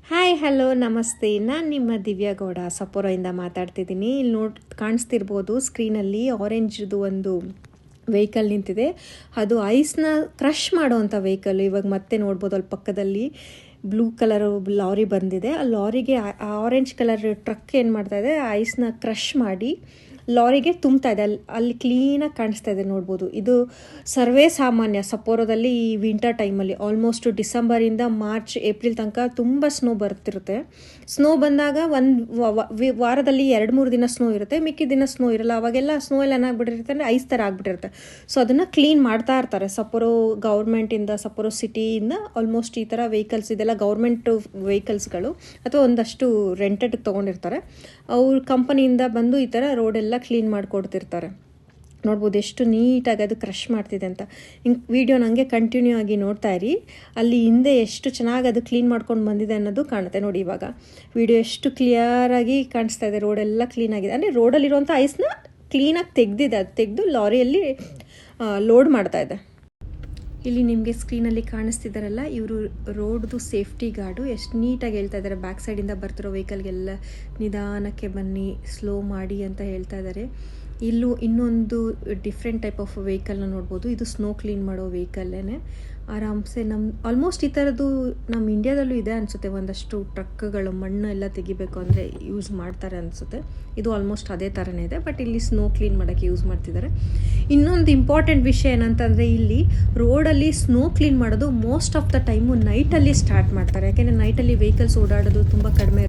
Hi hello ನಮಸ್ತೆ. ನಾನು ನಿಮ್ಮ ದಿವ್ಯಾ ಗೌಡ ಸಪೋರೋಯಿಂದ ಮಾತಾಡ್ತಿದ್ದೀನಿ. ಇಲ್ಲಿ ಕಾಣಿಸ್ತಿರ್ಬೋದು ಸ್ಕ್ರೀನಲ್ಲಿ ಆರೆಂಜ್ದು ಒಂದು ವೆಹಿಕಲ್ ನಿಂತಿದೆ. ಅದು ಐಸ್ನ ಕ್ರಷ್ ಮಾಡೋವಂಥ ವೆಹಿಕಲ್. ಇವಾಗ ಮತ್ತೆ ನೋಡ್ಬೋದು ಅಲ್ಲಿ ಪಕ್ಕದಲ್ಲಿ ಬ್ಲೂ ಕಲರ್ ಲಾರಿ ಬಂದಿದೆ. ಆ ಲಾರಿಗೆ ಆರೆಂಜ್ ಕಲರ್ ಟ್ರಕ್ ಏನು ಮಾಡ್ತಾ ಇದೆ, ಐಸ್ನ ಕ್ರಷ್ ಮಾಡಿ ಲಾರಿಗೆ ತುಂಬ್ತಾ ಇದೆ. ಅಲ್ಲಿ ಕ್ಲೀನಾಗಿ ಕಾಣಿಸ್ತಾ ಇದೆ, ನೋಡ್ಬೋದು. ಇದು ಸರ್ವೇ ಸಾಮಾನ್ಯ ಸಪೋರೋದಲ್ಲಿ ಈ ವಿಂಟರ್ ಟೈಮಲ್ಲಿ ಆಲ್ಮೋಸ್ಟ್ ಡಿಸೆಂಬರಿಂದ ಮಾರ್ಚ್ ಏಪ್ರಿಲ್ ತನಕ ತುಂಬ ಸ್ನೋ ಬರ್ತಿರುತ್ತೆ. ಸ್ನೋ ಬಂದಾಗ ವಾರದಲ್ಲಿ 2-3 ದಿನ ಸ್ನೋ ಇರುತ್ತೆ, ಮಿಕ್ಕಿ ದಿನ ಸ್ನೋ ಇರಲ್ಲ. ಅವಾಗೆಲ್ಲ ಸ್ನೋ ಎಲ್ಲ ಏನಾಗ್ಬಿಟ್ಟಿರುತ್ತೆ ಅಂದರೆ ಐಸ್ ಥರ ಆಗ್ಬಿಟ್ಟಿರುತ್ತೆ. ಸೊ ಅದನ್ನು ಕ್ಲೀನ್ ಮಾಡ್ತಾ ಇರ್ತಾರೆ ಸಪೋರೋ ಗೌರ್ಮೆಂಟಿಂದ, ಸಪೋರೋ ಸಿಟಿಯಿಂದ. ಆಲ್ಮೋಸ್ಟ್ ಈ ಥರ ವೆಹಿಕಲ್ಸ್ ಇದೆಲ್ಲ ಗೌರ್ಮೆಂಟ್ ವೆಹಿಕಲ್ಸ್ಗಳು ಅಥವಾ ಒಂದಷ್ಟು ರೆಂಟೆಡ್ಗೆ ತೊಗೊಂಡಿರ್ತಾರೆ. ಅವ್ರ ಕಂಪನಿಯಿಂದ ಬಂದು ಈ ಥರ ರೋಡೆಲ್ಲ ಕ್ಲೀನ್ ಮಾಡಿಕೊಡ್ತಿರ್ತಾರೆ. ನೋಡ್ಬೋದು ಎಷ್ಟು ನೀಟಾಗಿ ಅದು ಕ್ರಷ್ ಮಾಡ್ತಿದೆ ಅಂತ. ಹಿಂಗೆ ವಿಡಿಯೋ ನನಗೆ ಕಂಟಿನ್ಯೂ ಆಗಿ ನೋಡ್ತಾ ಇರಿ. ಅಲ್ಲಿ ಹಿಂದೆ ಎಷ್ಟು ಚೆನ್ನಾಗಿ ಅದು ಕ್ಲೀನ್ ಮಾಡ್ಕೊಂಡು ಬಂದಿದೆ ಅನ್ನೋದು ಕಾಣುತ್ತೆ ನೋಡಿ. ಇವಾಗ ವಿಡಿಯೋ ಎಷ್ಟು ಕ್ಲಿಯರಾಗಿ ಕಾಣಿಸ್ತಾ ಇದೆ. ರೋಡೆಲ್ಲ ಕ್ಲೀನಾಗಿದೆ, ಅಂದರೆ ರೋಡಲ್ಲಿರುವಂಥ ಐಸ್ನ ಕ್ಲೀನಾಗಿ ತೆಗೆದಿದೆ. ಅದು ತೆಗೆದು ಲಾರಿಯಲ್ಲಿ ಲೋಡ್ ಮಾಡ್ತಾ ಇದೆ. ಇಲ್ಲಿ ನಿಮಗೆ ಸ್ಕ್ರೀನಲ್ಲಿ ಕಾಣಿಸ್ತಿದ್ದಾರಲ್ಲ, ಇವರು ರೋಡ್ದು ಸೇಫ್ಟಿ ಗಾರ್ಡು. ಎಷ್ಟು ನೀಟಾಗಿ ಹೇಳ್ತಾ ಇದ್ದಾರೆ. ಬ್ಯಾಕ್ ಸೈಡಿಂದ ಬರ್ತಿರೋ ವೆಹಿಕಲ್ಗೆಲ್ಲ ನಿಧಾನಕ್ಕೆ ಬನ್ನಿ, ಸ್ಲೋ ಮಾಡಿ ಅಂತ ಹೇಳ್ತಾ ಇದ್ದಾರೆ. ಇಲ್ಲೂ ಇನ್ನೊಂದು ಡಿಫ್ರೆಂಟ್ ಟೈಪ್ ಆಫ್ ವೆಹಿಕಲ್ನ ನೋಡ್ಬೋದು. ಇದು ಸ್ನೋ ಕ್ಲೀನ್ ಮಾಡೋ ವೆಹಿಕಲ್ಲೇ. ಆರಾಮ್ಸೆ ಆಲ್ಮೋಸ್ಟ್ ಈ ಥರದ್ದು ನಮ್ಮ ಇಂಡಿಯಾದಲ್ಲೂ ಇದೆ ಅನಿಸುತ್ತೆ. ಒಂದಷ್ಟು ಟ್ರಕ್ಗಳು ಮಣ್ಣು ಎಲ್ಲ ತೆಗಿಬೇಕು ಅಂದರೆ ಯೂಸ್ ಮಾಡ್ತಾರೆ ಅನಿಸುತ್ತೆ. ಇದು ಆಲ್ಮೋಸ್ಟ್ ಅದೇ ಥರನೇ ಇದೆ, ಬಟ್ ಇಲ್ಲಿ ಸ್ನೋ ಕ್ಲೀನ್ ಮಾಡೋಕ್ಕೆ ಯೂಸ್ ಮಾಡ್ತಿದ್ದಾರೆ. ಇನ್ನೊಂದು ಇಂಪಾರ್ಟೆಂಟ್ ವಿಷಯ ಏನಂತಂದರೆ, ಇಲ್ಲಿ ರೋಡಲ್ಲಿ ಸ್ನೋ ಕ್ಲೀನ್ ಮಾಡೋದು ಮೋಸ್ಟ್ ಆಫ್ ದ ಟೈಮು ನೈಟಲ್ಲಿ ಸ್ಟಾರ್ಟ್ ಮಾಡ್ತಾರೆ. ಯಾಕೆಂದರೆ ನೈಟಲ್ಲಿ ವೆಹಿಕಲ್ಸ್ ಓಡಾಡೋದು ತುಂಬ ಕಡಿಮೆ